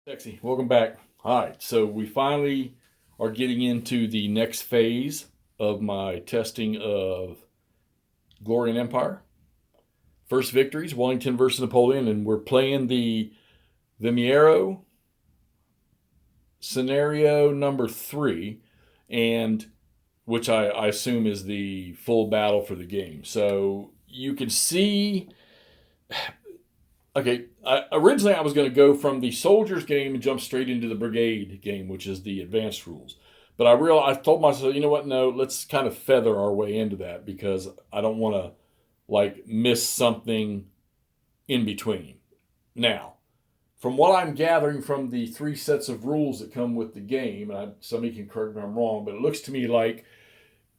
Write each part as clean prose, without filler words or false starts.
Sexy, welcome back. All right, so we finally are getting into the next phase of my testing of Glory and Empire. First Victories, Wellington versus Napoleon, and we're playing the Vimiero scenario number 3, and which I assume is the full battle for the game. So you can see. Okay, originally I was going to go from the soldiers game and jump straight into the brigade game, which is the advanced rules. But I told myself, you know what? No, let's kind of feather our way into that because I don't want to miss something in between. Now, from what I'm gathering from the 3 sets of rules that come with the game, and somebody can correct me if I'm wrong, but it looks to me like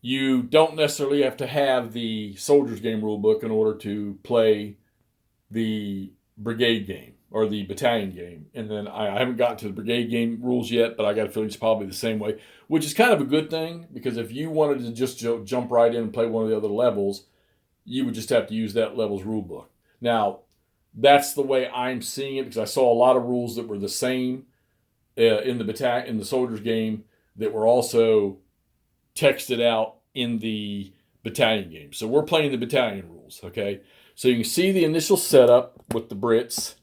you don't necessarily have to have the soldiers game rule book in order to play the brigade game or the battalion game. And then I haven't gotten to the brigade game rules yet, but I got a feeling it's probably the same way, which is kind of a good thing because if you wanted to just jump right in and play one of the other levels, you would just have to use that level's rule book. Now, that's the way I'm seeing it because I saw a lot of rules that were the same in the soldiers game that were also texted out in the battalion game. So we're playing the battalion rules, okay? So you can see the initial setup with the Brits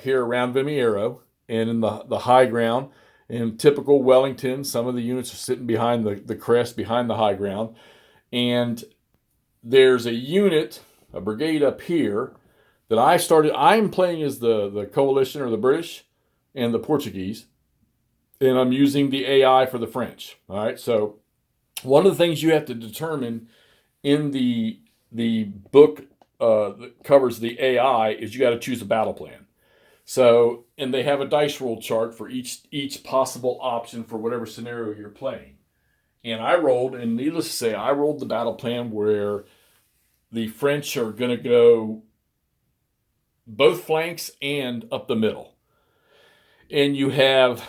here around Vimiero and in the high ground. In typical Wellington, some of the units are sitting behind the crest, behind the high ground. And there's a unit, a brigade up here, that I'm playing as the coalition or the British and the Portuguese. And I'm using the AI for the French. All right, so one of the things you have to determine in the book that covers the AI is you got to choose a battle plan. So, and they have a dice roll chart for each possible option for whatever scenario you're playing. And I rolled, and needless to say, I rolled the battle plan where the French are going to go both flanks and up the middle. And you have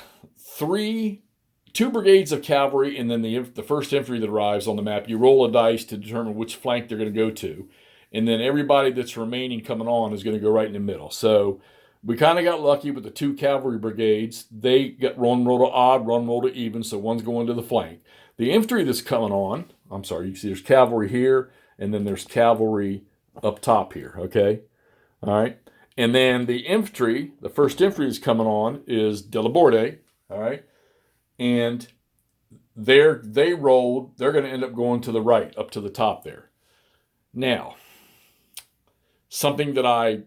two brigades of cavalry, and then the first infantry that arrives on the map. You roll a dice to determine which flank they're going to go to. And then everybody that's remaining coming on is going to go right in the middle. So we kind of got lucky with the 2 cavalry brigades. They got one roll to odd, one roll to even, so one's going to the flank. The infantry that's coming on, I'm sorry, you can see there's cavalry here, and then there's cavalry up top here, okay? All right. And then the infantry, the first infantry that's coming on is De La Borde, all right? And they're going to end up going to the right, up to the top there. Now, something that I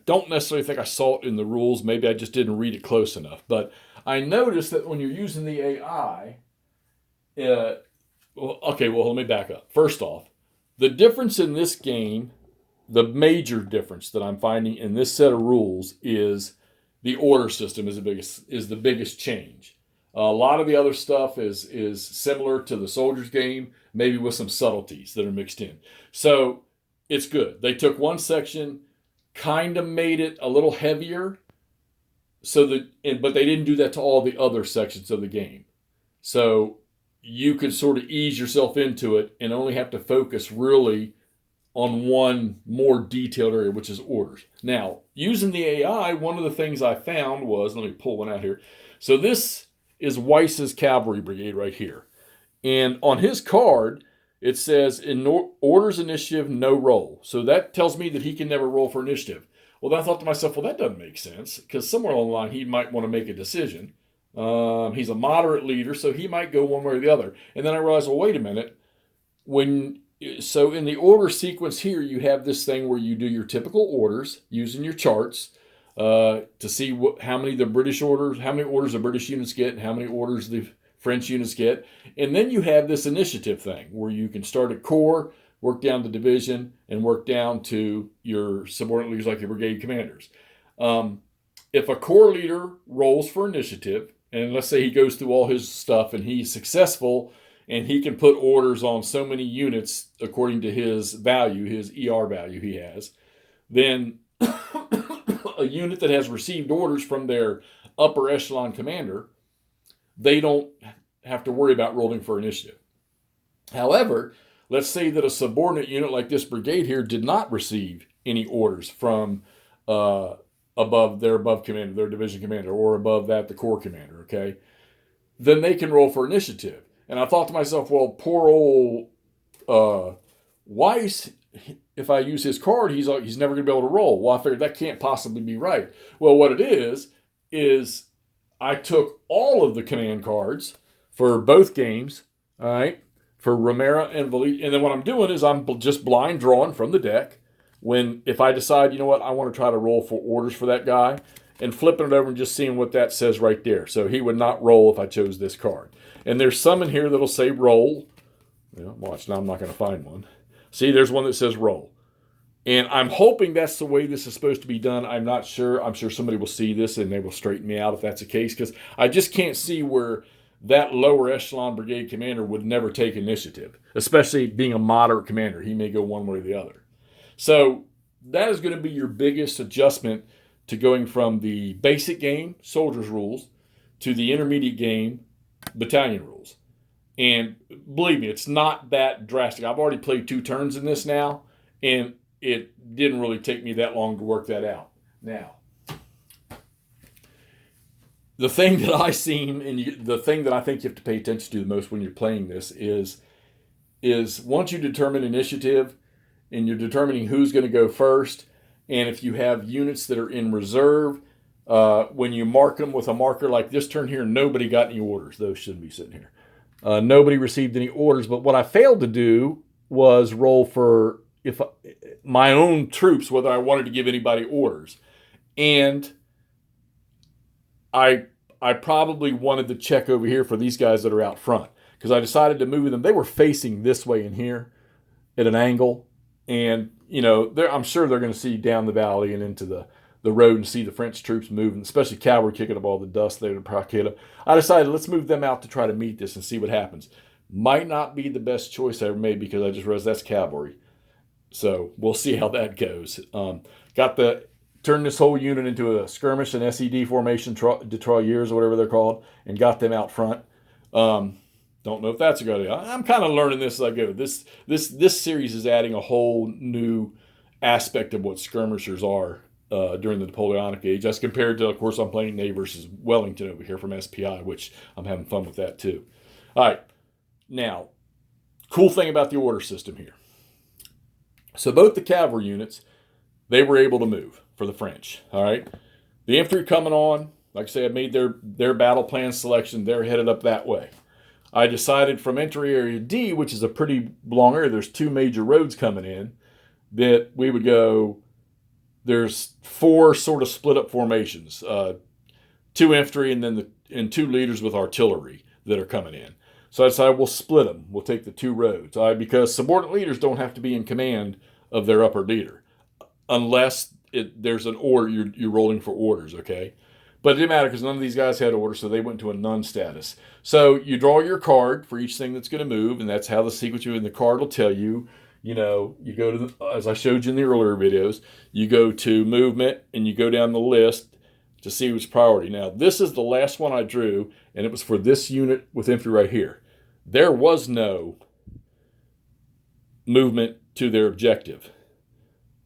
don't necessarily think I saw it in the rules. Maybe I just didn't read it close enough. But I noticed that when you're using the AI, let me back up. First off, the difference in this game, the major difference that I'm finding in this set of rules is the order system is the biggest change. A lot of the other stuff is similar to the soldiers game, maybe with some subtleties that are mixed in. So it's good. They took one section, kind of made it a little heavier, but they didn't do that to all the other sections of the game. So you could sort of ease yourself into it and only have to focus really on one more detailed area, which is orders. Now, using the AI, one of the things I found was, let me pull one out here. So this is Weiss's cavalry brigade right here. And on his card, it says in orders initiative, no roll. So that tells me that he can never roll for initiative. Well, then I thought to myself, well, that doesn't make sense because somewhere along the line he might want to make a decision. He's a moderate leader, so he might go one way or the other. And then I realized, well, wait a minute. So in the order sequence here, you have this thing where you do your typical orders using your charts to see how many orders the British units get and how many orders the French units get. And then you have this initiative thing where you can start at corps, work down to division, and work down to your subordinate leaders like your brigade commanders. If a corps leader rolls for initiative, and let's say he goes through all his stuff and he's successful and he can put orders on so many units according to his value, his ER value he has, then a unit that has received orders from their upper echelon commander, they don't have to worry about rolling for initiative. However, let's say that a subordinate unit like this brigade here did not receive any orders from a above their above commander, their division commander, or above that, the corps commander, okay? Then they can roll for initiative. And I thought to myself, well, poor old Weiss, if I use his card, he's never going to be able to roll. Well, I figured that can't possibly be right. Well, what it is I took all of the command cards for both games, all right, for Romero and Valise. And then what I'm doing is I'm just blind drawing from the deck. If I decide, you know what, I want to try to roll for orders for that guy, and flipping it over and just seeing what that says right there. So he would not roll if I chose this card. And there's some in here that'll say roll. Watch, now I'm not going to find one. See, there's one that says roll. And I'm hoping that's the way this is supposed to be done. I'm not sure. I'm sure somebody will see this and they will straighten me out if that's the case, because I just can't see where that lower echelon brigade commander would never take initiative, especially being a moderate commander. He may go one way or the other. So that is going to be your biggest adjustment to going from the basic game, soldiers rules, to the intermediate game, battalion rules. And believe me, it's not that drastic. I've already played 2 turns in this now, and it didn't really take me that long to work that out. Now, the thing that I seen, and the thing that I think you have to pay attention to the most when you're playing this is once you determine initiative, and you're determining who's going to go first, and if you have units that are in reserve, when you mark them with a marker like this turn here, nobody got any orders. Those shouldn't be sitting here. Nobody received any orders, but what I failed to do was roll for my own troops, whether I wanted to give anybody orders. And I probably wanted to check over here for these guys that are out front, because I decided to move them. They were facing this way in here at an angle. And, I'm sure they're going to see down the valley and into the road and see the French troops moving, especially cavalry kicking up all the dust there to provoke up. I decided, let's move them out to try to meet this and see what happens. Might not be the best choice I ever made, because I just realized that's cavalry. So we'll see how that goes. Turned this whole unit into a skirmish and SED formation, Detroitiers or whatever they're called, and got them out front. Don't know if that's a good idea. I'm kind of learning this as I go. This series is adding a whole new aspect of what skirmishers are during the Napoleonic Age, as compared to, of course, I'm playing Ney versus Wellington over here from SPI, which I'm having fun with that too. All right. Now, cool thing about the order system here. So both the cavalry units, they were able to move for the French. All right. The infantry coming on, like I say, I made their battle plan selection. They're headed up that way. I decided from entry area D, which is a pretty long area, there's 2 major roads coming in, that we would go, there's 4 sort of split up formations, 2 infantry and then 2 leaders with artillery that are coming in. So I decided we'll split them. We'll take the 2 roads, because subordinate leaders don't have to be in command of their upper leader, unless there's an order, you're rolling for orders, okay? But it didn't matter, because none of these guys had orders, so they went to a none status. So you draw your card for each thing that's going to move, and that's how the sequence in the card will tell you. You go to as I showed you in the earlier videos, you go to movement, and you go down the list to see what's priority. Now, this is the last one I drew, and it was for this unit with infantry right here. There was no movement to their objective.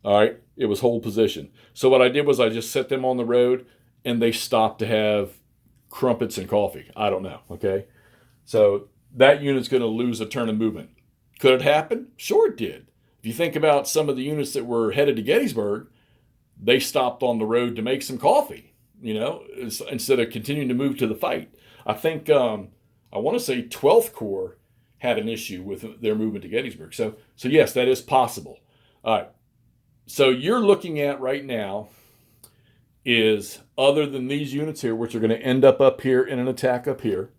All right? It was hold position. So what I did was I just set them on the road, and they stopped to have crumpets and coffee. I don't know, okay? So that unit's going to lose a turn of movement. Could it happen? Sure it did. If you think about some of the units that were headed to Gettysburg, they stopped on the road to make some coffee, instead of continuing to move to the fight. I think, I want to say 12th Corps had an issue with their movement to Gettysburg. So yes, that is possible. All right. So you're looking at right now is, other than these units here, which are going to end up here in an attack up here,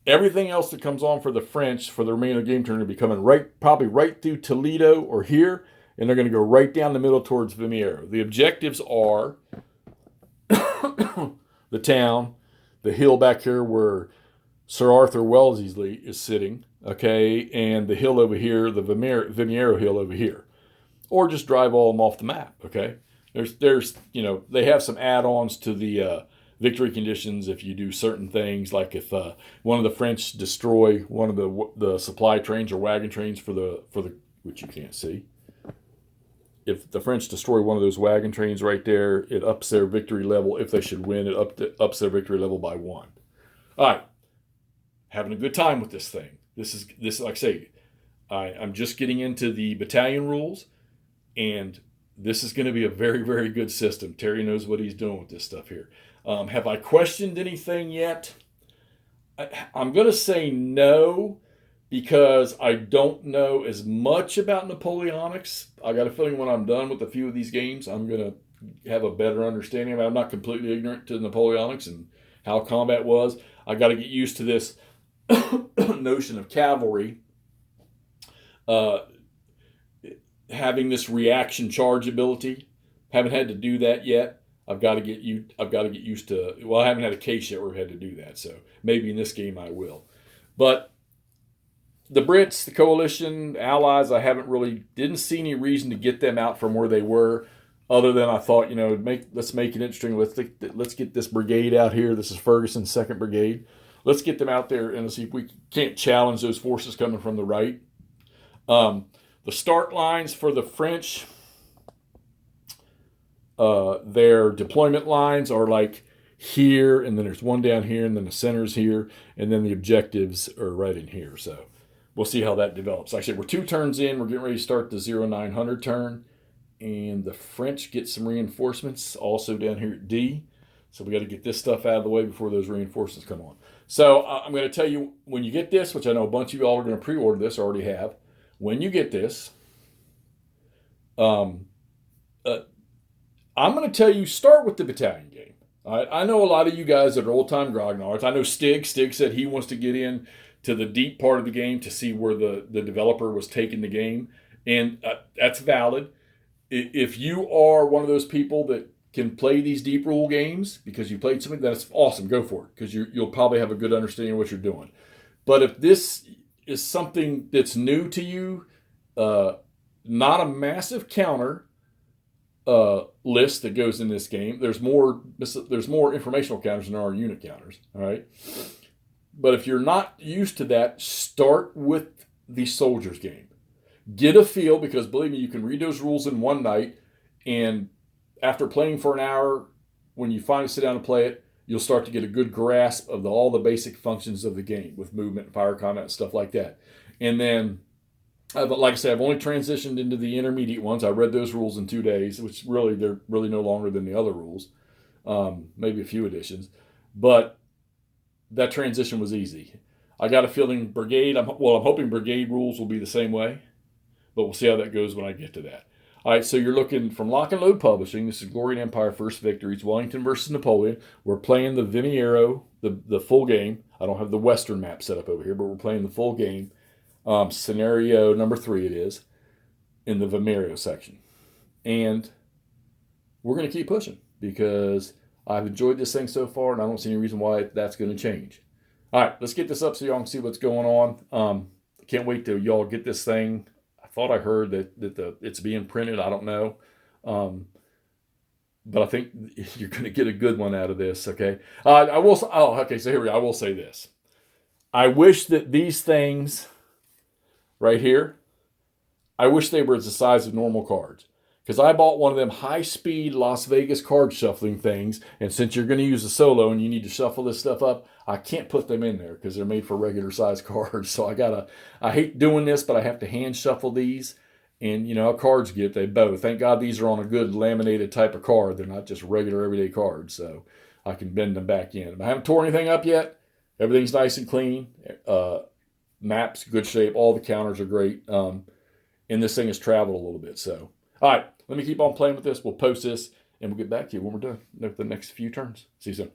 everything else that comes on for the French for the remainder of the game turn are going to be coming probably right through Toledo or here, and they're going to go right down the middle towards Vimiero. The objectives are the town, the hill back here where Sir Arthur Wellesley is sitting, okay, and the hill over here, the Vimiero hill over here. Or just drive all of them off the map, okay? There's they have some add-ons to the victory conditions if you do certain things, like if one of the French destroy one of the supply trains or wagon trains for the which you can't see. if the French destroy one of those wagon trains right there, it ups their victory level. If they should win, it ups their victory level by 1. All right, having a good time with this thing. This is like I say, I'm just getting into the battalion rules, and this is going to be a very, very good system. Terry knows what he's doing with this stuff here. Have I questioned anything yet? I'm going to say no, because I don't know as much about Napoleonics. I got a feeling when I'm done with a few of these games, I'm going to have a better understanding of it. I'm not completely ignorant to Napoleonics and how combat was. I got to get used to this notion of cavalry having this reaction charge ability. Haven't had to do that yet. I've got to get used to. Well, I haven't had a case yet where I've had to do that, so maybe in this game I will. But the Brits, the coalition, allies, I didn't see any reason to get them out from where they were, other than I thought, let's make it interesting. Let's get this brigade out here. This is Ferguson's 2nd Brigade. Let's get them out there and see if we can't challenge those forces coming from the right. The start lines for the French, their deployment lines are like here, and then there's one down here, and then the center's here, and then the objectives are right in here. So we'll see how that develops. Like I said, we're 2 turns in. We're getting ready to start the 0900 turn, and the French get some reinforcements also down here at D. So we got to get this stuff out of the way before those reinforcements come on. So I'm going to tell you, when you get this, which I know a bunch of you all are going to pre-order this, already have. When you get this, I'm going to tell you, start with the battalion game. All right? I know a lot of you guys that are old-time grognards. I know Stig said he wants to get in to the deep part of the game to see where the developer was taking the game. And that's valid. If you are one of those people that can play these deep rule games because you played something, that's awesome. Go for it, because you'll probably have a good understanding of what you're doing. But if this is something that's new to you, not a massive counter list that goes in this game. There's more informational counters than there are unit counters. All right. But if you're not used to that, start with the soldiers game. Get a feel, because believe me, you can read those rules in one night, and after playing for an hour, when you finally sit down and play it, you'll start to get a good grasp of all the basic functions of the game with movement, fire combat, and stuff like that. And then, like I said, I've only transitioned into the intermediate ones. I read those rules in 2 days, which they're really no longer than the other rules, maybe a few additions. But that transition was easy. I got a feeling brigade, I'm hoping brigade rules will be the same way, but we'll see how that goes when I get to that. All right, so you're looking from Lock and Load Publishing. This is Glory and Empire First Victories, Wellington versus Napoleon. We're playing the Vimiero, the full game. I don't have the Western map set up over here, but we're playing the full game. Scenario number 3 it is, in the Vimiero section. And we're going to keep pushing, because I've enjoyed this thing so far, and I don't see any reason why that's going to change. All right, let's get this up so y'all can see what's going on. Can't wait till y'all get this thing. I thought I heard that it's being printed. I don't know. But I think you're going to get a good one out of this, okay? I will. Oh, okay, so here we go. I will say this. I wish that these things right here, I wish they were the size of normal cards. Because I bought one of them high-speed Las Vegas card shuffling things, and since you're going to use a solo and you need to shuffle this stuff up, I can't put them in there because they're made for regular-sized cards. So I hate doing this, but I have to hand shuffle these. And you know how cards get, they bow. Thank God these are on a good laminated type of card. They're not just regular everyday cards, so I can bend them back in. I haven't torn anything up yet. Everything's nice and clean. Maps, good shape. All the counters are great. And this thing has traveled a little bit. So, all right, let me keep on playing with this. We'll post this, and we'll get back to you when we're done with the next few turns. See you soon.